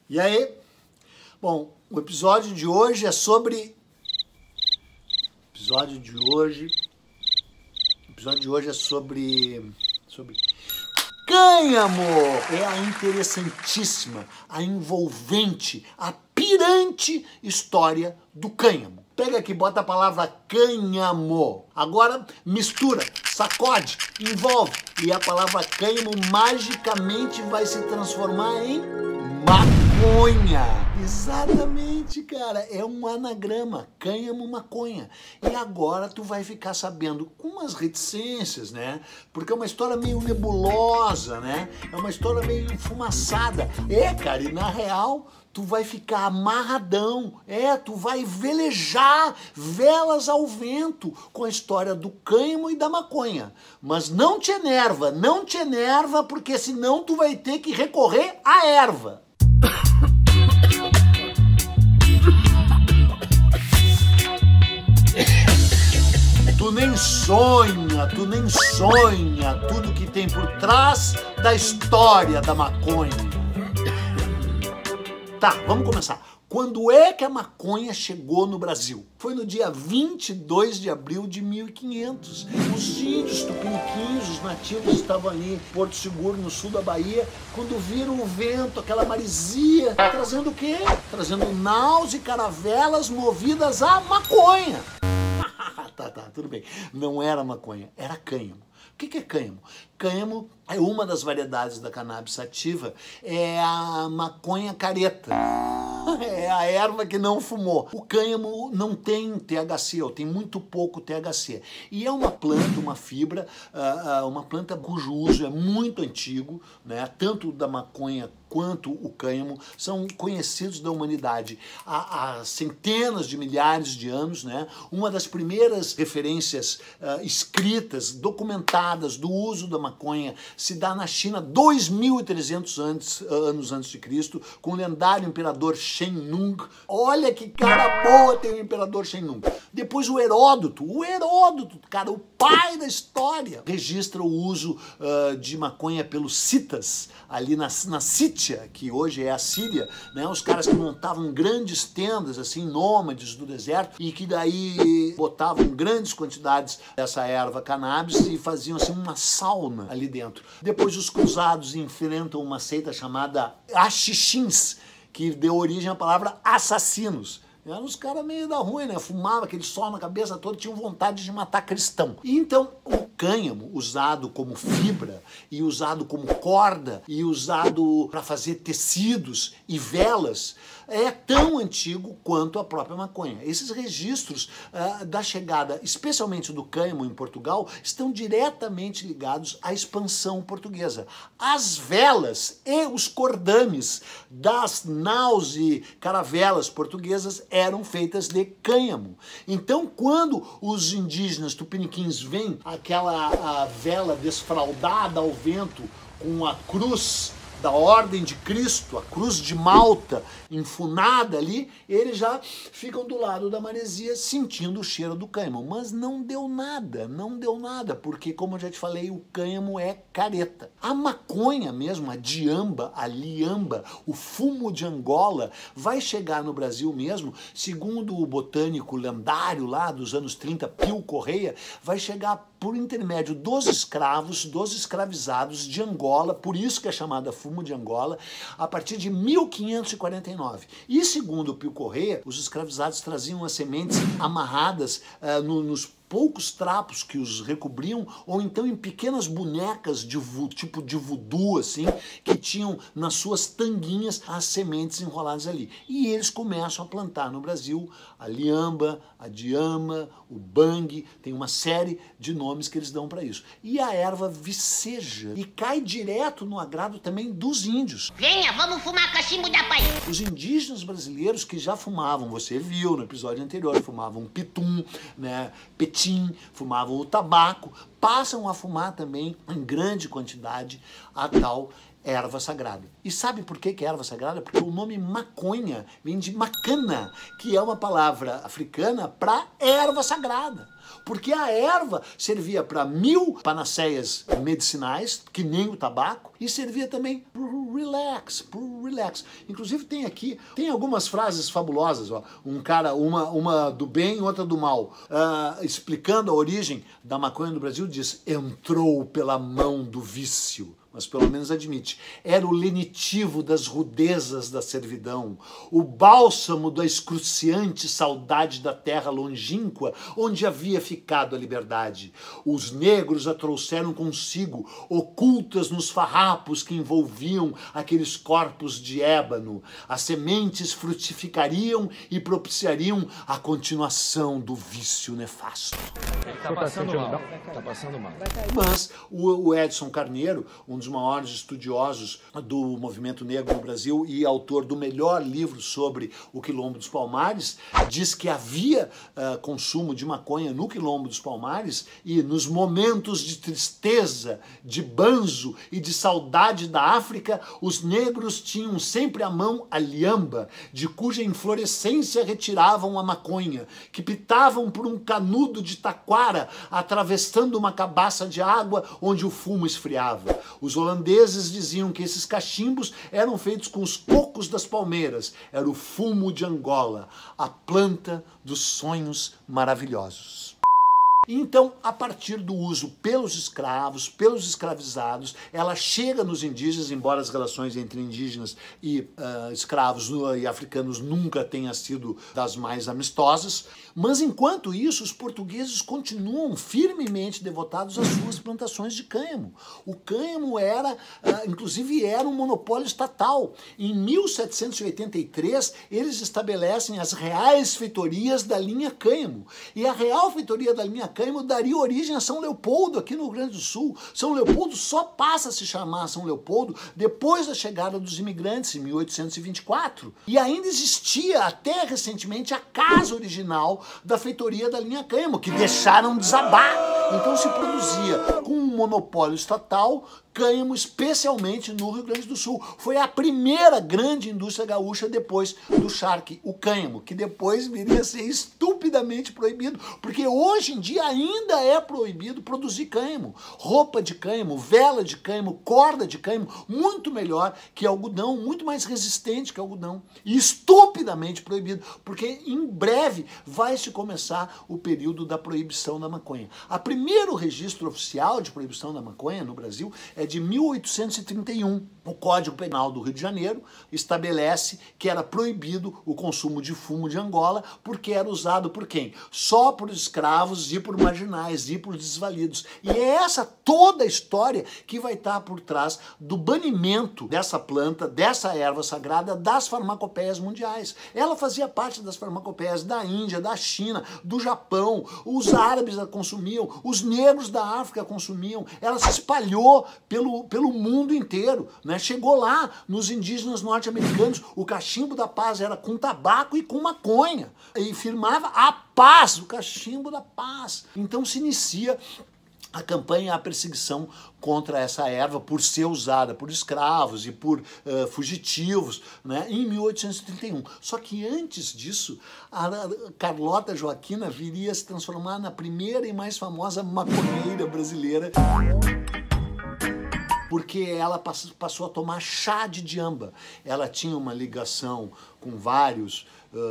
E aí? Bom, o episódio de hoje é sobre... O episódio de hoje é sobre cânhamo! É a interessantíssima, a envolvente, a pirante história do cânhamo. Pega aqui, bota a palavra cânhamo. Agora mistura, sacode, envolve. E a palavra cânhamo magicamente vai se transformar em maconha. Exatamente, cara. É um anagrama. Cânhamo, maconha. E agora tu vai ficar sabendo com umas reticências, né? Porque é uma história meio nebulosa, né? É uma história meio enfumaçada. Cara, e na real... tu vai ficar amarradão, tu vai velejar velas ao vento com a história do cânhamo e da maconha. Mas não te enerva, porque senão tu vai ter que recorrer à erva. Tu nem sonha tudo que tem por trás da história da maconha. Tá, vamos começar. Quando é que a maconha chegou no Brasil? Foi no dia 22 de abril de 1500. Os índios tupiniquins, os nativos, estavam ali em Porto Seguro, no sul da Bahia, quando viram o vento, aquela marisia, trazendo o quê? Trazendo naus e caravelas movidas a maconha. Tá, tudo bem. Não era maconha, era cânhamo. O que é cânhamo? Cânhamo é uma das variedades da cannabis sativa, é a maconha careta. É a erva que não fumou. O cânhamo não tem THC, ou tem muito pouco THC. E é uma planta, uma fibra, uma planta cujo uso é muito antigo, né? Tanto da maconha quanto o cânhamo são conhecidos da humanidade há centenas de milhares de anos, né? Uma das primeiras referências escritas, documentadas do uso da maconha se dá na China 2.300 anos antes de Cristo, com o lendário imperador Shen Nung. Olha que cara boa tem o imperador Shen Nung. Depois o Heródoto, cara, o pai da história, registra o uso de maconha pelos citas, ali na Sítia, que hoje é a Síria, né? Os caras que montavam grandes tendas, assim, nômades do deserto, e que daí botavam grandes quantidades dessa erva cannabis e faziam, assim, uma sauna ali dentro. Depois os cruzados enfrentam uma seita chamada Axixins, que deu origem à palavra assassinos. Eram uns caras meio da ruim, né? Fumava aquele sol na cabeça toda, tinham vontade de matar cristão. E então o cânhamo, usado como fibra, e usado como corda, e usado para fazer tecidos e velas, é tão antigo quanto a própria maconha. Esses registros da chegada, especialmente do cânhamo em Portugal, estão diretamente ligados à expansão portuguesa. As velas e os cordames das naus e caravelas portuguesas eram feitas de cânhamo. Então, quando os indígenas tupiniquins veem aquela vela desfraldada ao vento com a cruz da Ordem de Cristo, a cruz de Malta, enfunada ali, eles já ficam do lado da maresia sentindo o cheiro do cânhamo. Mas não deu nada, porque, como eu já te falei, o cânhamo é careta. A maconha mesmo, a diamba, a liamba, o fumo de Angola, vai chegar no Brasil mesmo, segundo o botânico lendário lá dos anos 30, Pio Correia, vai chegar por intermédio dos escravos, dos escravizados de Angola, por isso que é chamada fumo de Angola, a partir de 1549. E segundo o Pio Correia, os escravizados traziam as sementes amarradas nos poucos trapos que os recobriam, ou então em pequenas bonecas tipo de voodoo, assim, que tinham nas suas tanguinhas as sementes enroladas ali. E eles começam a plantar no Brasil a liamba, a diama, o bang, tem uma série de nomes que eles dão para isso. E a erva viceja e cai direto no agrado também dos índios. Venha, vamos fumar cachimbo da pai. Os indígenas brasileiros que já fumavam, você viu no episódio anterior, fumavam pitum, né, fumavam o tabaco, passam a fumar também em grande quantidade a tal erva sagrada. E sabe por que é erva sagrada? Porque o nome maconha vem de macana, que é uma palavra africana para erva sagrada. Porque a erva servia para 1000 panaceias medicinais, que nem o tabaco, e servia também pro relax. Inclusive tem algumas frases fabulosas, ó. Um cara, uma do bem e outra do mal, explicando a origem da maconha no Brasil, diz: entrou pela mão do vício. Mas pelo menos admite, era o lenitivo das rudezas da servidão, o bálsamo da excruciante saudade da terra longínqua onde havia ficado a liberdade. Os negros a trouxeram consigo, ocultas nos farrapos que envolviam aqueles corpos de ébano. As sementes frutificariam e propiciariam a continuação do vício nefasto. Tá passando mal. Tá passando mal. Mas o Edson Carneiro, um dos maiores estudiosos do movimento negro no Brasil e autor do melhor livro sobre o Quilombo dos Palmares, diz que havia consumo de maconha no Quilombo dos Palmares e nos momentos de tristeza, de banzo e de saudade da África, os negros tinham sempre à mão a liamba, de cuja inflorescência retiravam a maconha, que pitavam por um canudo de taquara, atravessando uma cabaça de água onde o fumo esfriava. Os holandeses diziam que esses cachimbos eram feitos com os cocos das palmeiras. Era o fumo de Angola, a planta dos sonhos maravilhosos. Então, a partir do uso pelos escravos, pelos escravizados, ela chega nos indígenas, embora as relações entre indígenas e escravos e africanos nunca tenham sido das mais amistosas, mas enquanto isso, os portugueses continuam firmemente devotados às suas plantações de cânhamo. O cânhamo inclusive era um monopólio estatal. Em 1783, eles estabelecem as Reais Feitorias da linha Cânhamo. E a Real Feitoria da linha Cânhamo daria origem a São Leopoldo, aqui no Rio Grande do Sul. São Leopoldo só passa a se chamar São Leopoldo depois da chegada dos imigrantes, em 1824. E ainda existia, até recentemente, a casa original da feitoria da linha Cânhamo, que deixaram desabar. Então se produzia com um monopólio estatal cânhamo, especialmente no Rio Grande do Sul. Foi a primeira grande indústria gaúcha depois do charque, o cânhamo, que depois viria a ser estupidamente proibido, porque hoje em dia ainda é proibido produzir cânhamo. Roupa de cânhamo, vela de cânhamo, corda de cânhamo, muito melhor que algodão, muito mais resistente que algodão. E estupidamente proibido, porque em breve vai se começar o período da proibição da maconha. O primeiro registro oficial de proibição da maconha no Brasil é de 1831. O Código Penal do Rio de Janeiro estabelece que era proibido o consumo de fumo de Angola, porque era usado por quem? Só por escravos e por marginais e por desvalidos. E é essa toda a história que vai estar por trás do banimento dessa planta, dessa erva sagrada, das farmacopeias mundiais. Ela fazia parte das farmacopeias da Índia, da China, do Japão, os árabes a consumiam, os negros da África consumiam, ela se espalhou pelo mundo inteiro, né? Chegou lá nos indígenas norte-americanos, o cachimbo da paz era com tabaco e com maconha, e firmava a paz, o cachimbo da paz. Então se inicia a campanha, a perseguição contra essa erva por ser usada por escravos e por fugitivos, né, em 1831. Só que antes disso, a Carlota Joaquina viria a se transformar na primeira e mais famosa maconheira brasileira, porque ela passou a tomar chá de diamba. Ela tinha uma ligação com vários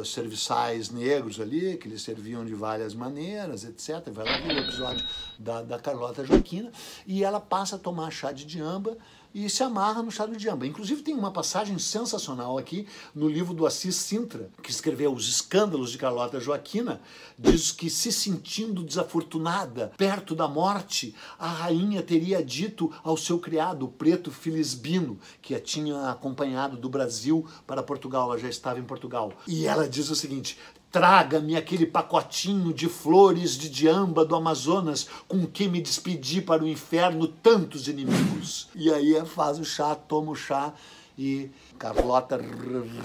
serviçais negros ali, que eles serviam de várias maneiras, etc. Vai lá ver o episódio da Carlota Joaquina, e ela passa a tomar chá de diamba e se amarra no chá de diamba. Inclusive tem uma passagem sensacional aqui no livro do Assis Sintra, que escreveu Os Escândalos de Carlota Joaquina, diz que, se sentindo desafortunada, perto da morte, a rainha teria dito ao seu criado, o preto Filisbino, que a tinha acompanhado do Brasil para Portugal, ela já estava em Portugal. E ela diz o seguinte: traga-me aquele pacotinho de flores de diamba do Amazonas com que me despedi para o inferno tantos inimigos. E aí faz o chá, toma o chá e Carlota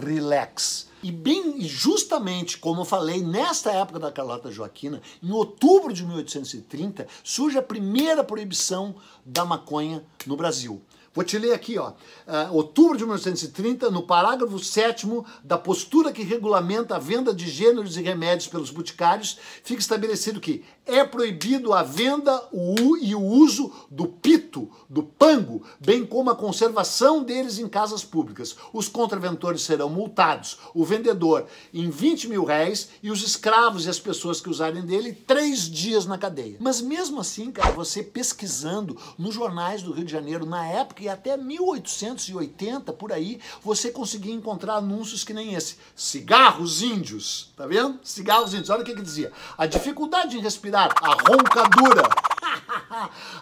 relax. E bem justamente, como eu falei, nesta época da Carlota Joaquina, em outubro de 1830, surge a primeira proibição da maconha no Brasil. Vou te ler aqui, ó. Outubro de 1930, no parágrafo 7º da postura que regulamenta a venda de gêneros e remédios pelos boticários, fica estabelecido que é proibido a venda e o uso do pito, do pango, bem como a conservação deles em casas públicas. Os contraventores serão multados, o vendedor em 20 mil réis e os escravos e as pessoas que usarem dele 3 dias na cadeia. Mas mesmo assim, cara, você pesquisando nos jornais do Rio de Janeiro na época e até 1880, por aí, você conseguia encontrar anúncios que nem esse. Cigarros índios, tá vendo? Cigarros índios, olha o que dizia. A dificuldade em respirar, a roncadura,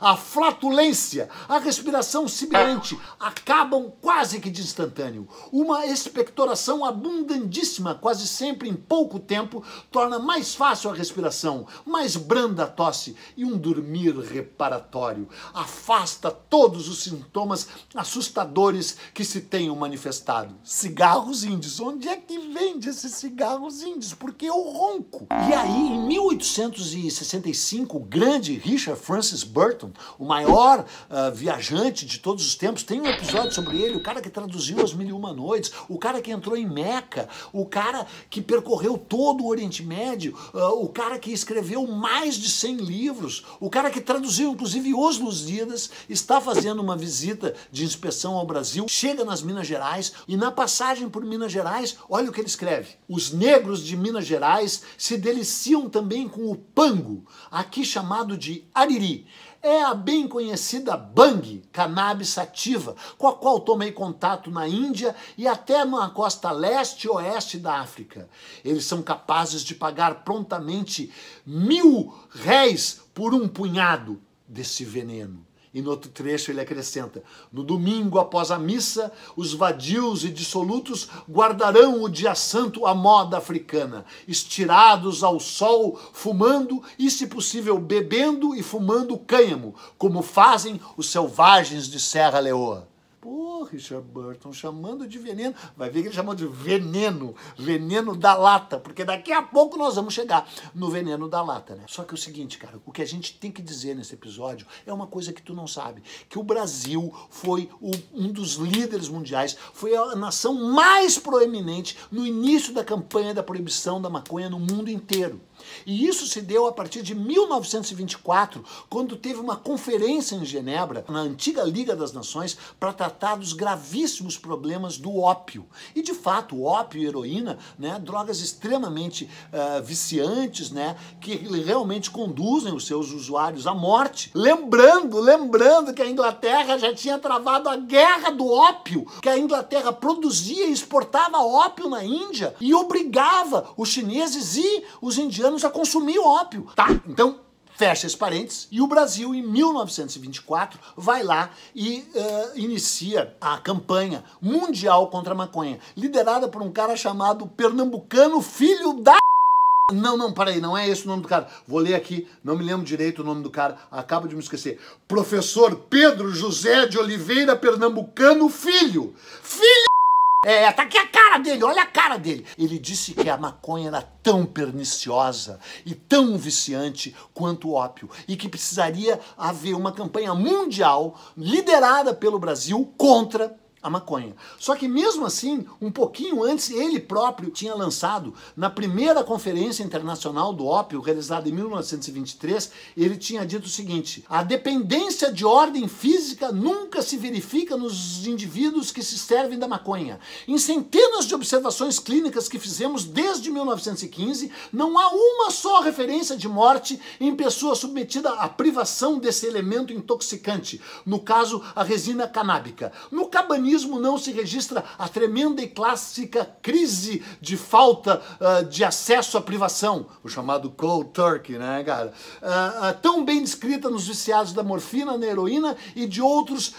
a flatulência, a respiração sibilante acabam quase que de instantâneo. Uma expectoração abundandíssima, quase sempre em pouco tempo, torna mais fácil a respiração, mais branda a tosse e um dormir reparatório. Afasta todos os sintomas assustadores que se tenham manifestado. Cigarros índios. Onde é que vende esses cigarros índios? Porque eu ronco. E aí, em 1865, o grande Richard Francis Burton, o maior viajante de todos os tempos, tem um episódio sobre ele, o cara que traduziu As Mil e Uma Noites, o cara que entrou em Meca, o cara que percorreu todo o Oriente Médio, o cara que escreveu mais de 100 livros, o cara que traduziu inclusive Os Lusíadas, está fazendo uma visita de inspeção ao Brasil, chega nas Minas Gerais e na passagem por Minas Gerais, olha o que ele escreve. Os negros de Minas Gerais se deliciam também com o pango, aqui chamado de ariri. É a bem conhecida bang, cannabis sativa, com a qual tomei contato na Índia e até na costa leste e oeste da África. Eles são capazes de pagar prontamente 1000 réis por um punhado desse veneno. E no outro trecho ele acrescenta: no domingo após a missa, os vadios e dissolutos guardarão o dia santo à moda africana, estirados ao sol, fumando e, se possível, bebendo e fumando cânhamo, como fazem os selvagens de Serra Leoa. Pô, Richard Burton chamando de veneno. Vai ver que ele chamou de veneno. Veneno da lata. Porque daqui a pouco nós vamos chegar no veneno da lata, né? Só que é o seguinte, cara. O que a gente tem que dizer nesse episódio é uma coisa que tu não sabe. Que o Brasil foi um dos líderes mundiais. Foi a nação mais proeminente no início da campanha da proibição da maconha no mundo inteiro. E isso se deu a partir de 1924, quando teve uma conferência em Genebra, na antiga Liga das Nações, para tratar dos gravíssimos problemas do ópio. E de fato, o ópio e a heroína, né, drogas extremamente viciantes, né, que realmente conduzem os seus usuários à morte. Lembrando que a Inglaterra já tinha travado a guerra do ópio, que a Inglaterra produzia e exportava ópio na Índia e obrigava os chineses e os indianos a consumir ópio. Tá, então fecha esse parênteses, e o Brasil, em 1924, vai lá e inicia a campanha mundial contra a maconha, liderada por um cara chamado Pernambucano Filho da... Não, peraí, não é esse o nome do cara. Vou ler aqui, não me lembro direito o nome do cara, acabo de me esquecer. Professor Pedro José de Oliveira Pernambucano Filho. Tá aqui a cara dele, olha a cara dele. Ele disse que a maconha era tão perniciosa e tão viciante quanto o ópio e que precisaria haver uma campanha mundial liderada pelo Brasil contra a maconha. Só que mesmo assim, um pouquinho antes, ele próprio tinha lançado, na primeira Conferência Internacional do Ópio, realizada em 1923, ele tinha dito o seguinte: a dependência de ordem física nunca se verifica nos indivíduos que se servem da maconha. Em centenas de observações clínicas que fizemos desde 1915, não há uma só referência de morte em pessoa submetida à privação desse elemento intoxicante, no caso, a resina canábica. No cabanismo não se registra a tremenda e clássica crise de falta de acesso à privação, o chamado cold turkey, né, cara? Tão bem descrita nos viciados da morfina, na heroína e de outros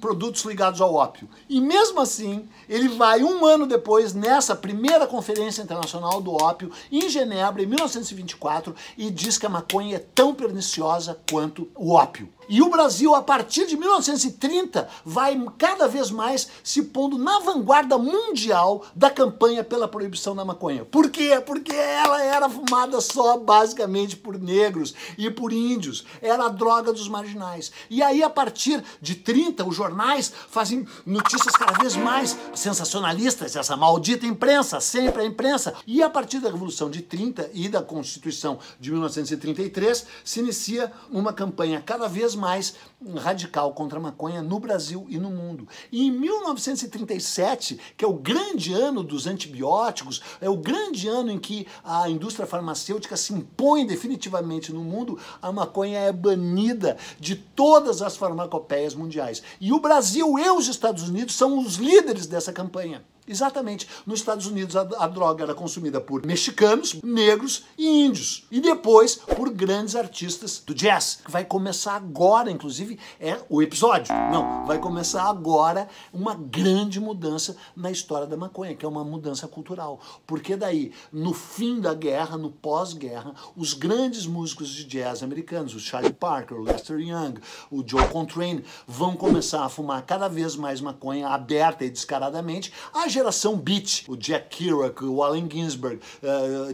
produtos ligados ao ópio. E mesmo assim, ele vai um ano depois, nessa primeira Conferência Internacional do Ópio, em Genebra, em 1924, e diz que a maconha é tão perniciosa quanto o ópio. E o Brasil, a partir de 1930, vai cada vez mais se pondo na vanguarda mundial da campanha pela proibição da maconha. Por quê? Porque ela era fumada só basicamente por negros e por índios. Era a droga dos marginais. E aí, a partir de 30, os jornais fazem notícias cada vez mais sensacionalistas, essa maldita imprensa, sempre a imprensa. E a partir da Revolução de 30 e da Constituição de 1933, se inicia uma campanha cada vez mais radical contra a maconha no Brasil e no mundo. E em 1937, que é o grande ano dos antibióticos, é o grande ano em que a indústria farmacêutica se impõe definitivamente no mundo, a maconha é banida de todas as farmacopeias mundiais. E o Brasil e os Estados Unidos são os líderes dessa campanha. Exatamente. Nos Estados Unidos a droga era consumida por mexicanos, negros e índios. E depois por grandes artistas do jazz. Vai começar agora, inclusive, é o episódio. Não, vai começar agora uma grande mudança na história da maconha, que é uma mudança cultural. Porque daí, no fim da guerra, no pós-guerra, os grandes músicos de jazz americanos, o Charlie Parker, o Lester Young, o Joe Coltrane, vão começar a fumar cada vez mais maconha aberta e descaradamente. A geração beat, o Jack Kerouac, o Allen Ginsberg,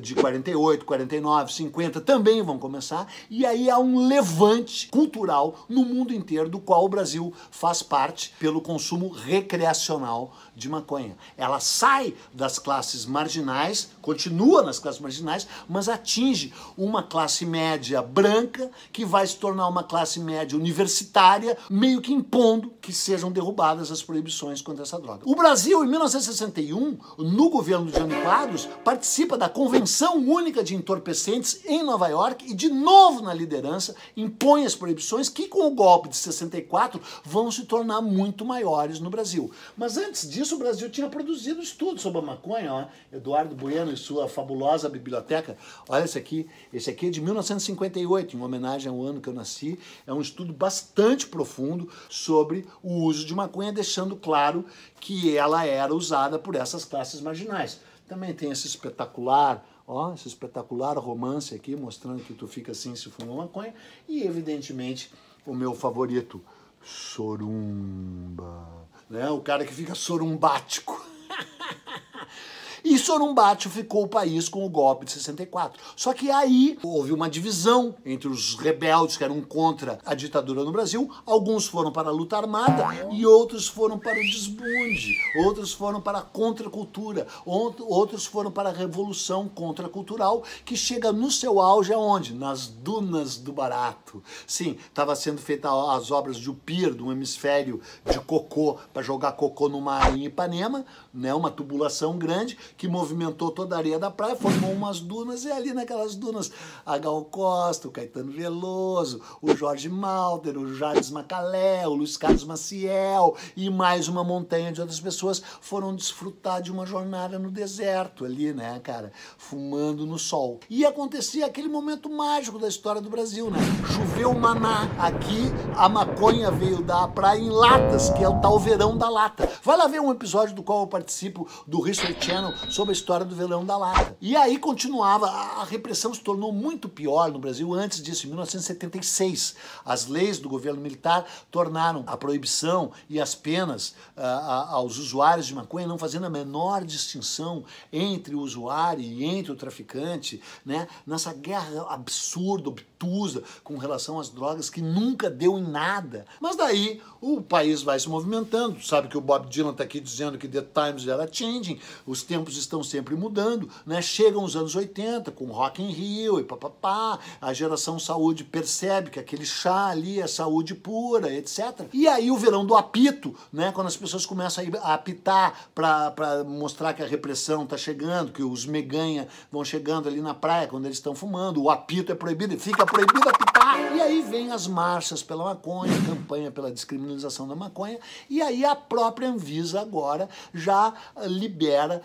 de 48, 49, 50, também vão começar, e aí há um levante cultural no mundo inteiro, do qual o Brasil faz parte pelo consumo recreacional de maconha. Ela sai das classes marginais, continua nas classes marginais, mas atinge uma classe média branca, que vai se tornar uma classe média universitária, meio que impondo que sejam derrubadas as proibições contra essa droga. O Brasil, em 1961, no governo de Jânio Quadros, participa da Convenção Única de Entorpecentes em Nova York e, de novo na liderança, impõe as proibições que, com o golpe de 64, vão se tornar muito maiores no Brasil. Mas antes disso, o Brasil tinha produzido estudos sobre a maconha. Ó. Eduardo Bueno e sua fabulosa biblioteca. Olha esse aqui é de 1958, em homenagem ao ano que eu nasci. É um estudo bastante profundo sobre o uso de maconha, deixando claro que ela era usada por essas classes marginais. Também tem esse espetacular romance aqui, mostrando que tu fica assim se fuma maconha. E, evidentemente, o meu favorito, Sorumba. Né? O cara que fica sorumbático. E sorumbático ficou o país com o golpe de 64. Só que aí houve uma divisão entre os rebeldes que eram contra a ditadura no Brasil. Alguns foram para a luta armada e outros foram para o desbunde. Outros foram para a contracultura. Outros foram para a revolução contracultural, que chega no seu auge aonde? Nas dunas do Barato. Sim, estava sendo feita as obras de Upir, de um hemisfério de cocô, para jogar cocô no mar em Ipanema, né, uma tubulação grande, que movimentou toda a areia da praia, formou umas dunas, e ali naquelas dunas a Gal Costa, o Caetano Veloso, o Jorge Malter, o Jardim Macalé, o Luiz Carlos Maciel e mais uma montanha de outras pessoas foram desfrutar de uma jornada no deserto ali, né, cara, fumando no sol. E acontecia aquele momento mágico da história do Brasil, né? Choveu maná. Aqui a maconha veio da praia em latas, que é o tal verão da lata. Vai lá ver um episódio do qual eu participo do History Channel sobre a história do verão da lata. E aí continuava, a repressão se tornou muito pior no Brasil antes disso, em 1976. As leis do governo militar tornaram a proibição e as penas aos usuários de maconha, não fazendo a menor distinção entre o usuário e entre o traficante, né? Nessa guerra absurda, obtusa, com relação às drogas, que nunca deu em nada. Mas daí o país vai se movimentando. Sabe que o Bob Dylan está aqui dizendo que the times are changing, os tempos estão sempre mudando, né? Chegam os anos 80 com Rock in Rio e papapá, a geração saúde percebe que aquele chá ali é saúde pura, etc. E aí o verão do apito, né? Quando as pessoas começam a apitar para mostrar que a repressão está chegando, que os meganha vão chegando ali na praia quando eles estão fumando, o apito é proibido e fica proibido apitar. E aí vem as marchas pela maconha, a campanha pela descriminalização da maconha, e aí a própria Anvisa agora já libera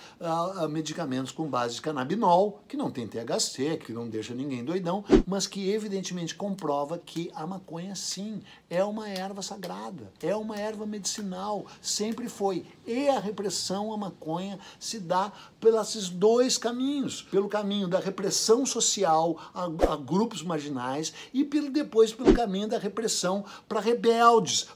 medicamentos com base de canabinol, que não tem THC, que não deixa ninguém doidão, mas que evidentemente comprova que a maconha sim é uma erva sagrada, é uma erva medicinal, sempre foi. E a repressão à maconha se dá pelos dois caminhos, pelo caminho da repressão social a grupos marginais e depois pelo caminho da repressão para rebeldes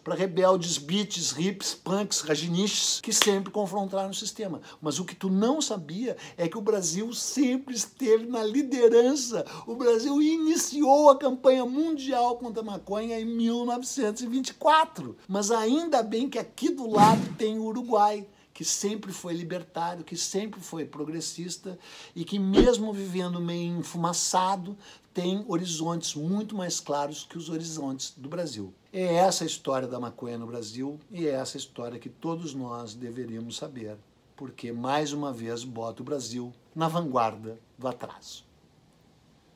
beats, hips, punks, rajiniches, que sempre confrontaram o sistema. Mas o que tu não sabia é que o Brasil sempre esteve na liderança. O Brasil iniciou a campanha mundial contra a maconha em 1924. Mas ainda bem que aqui do lado tem o Uruguai, que sempre foi libertário, que sempre foi progressista e que mesmo vivendo meio enfumaçado, tem horizontes muito mais claros que os horizontes do Brasil. É essa a história da maconha no Brasil e é essa a história que todos nós deveríamos saber, porque mais uma vez bota o Brasil na vanguarda do atraso.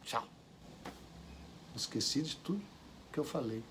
Tchau. Esqueci de tudo que eu falei.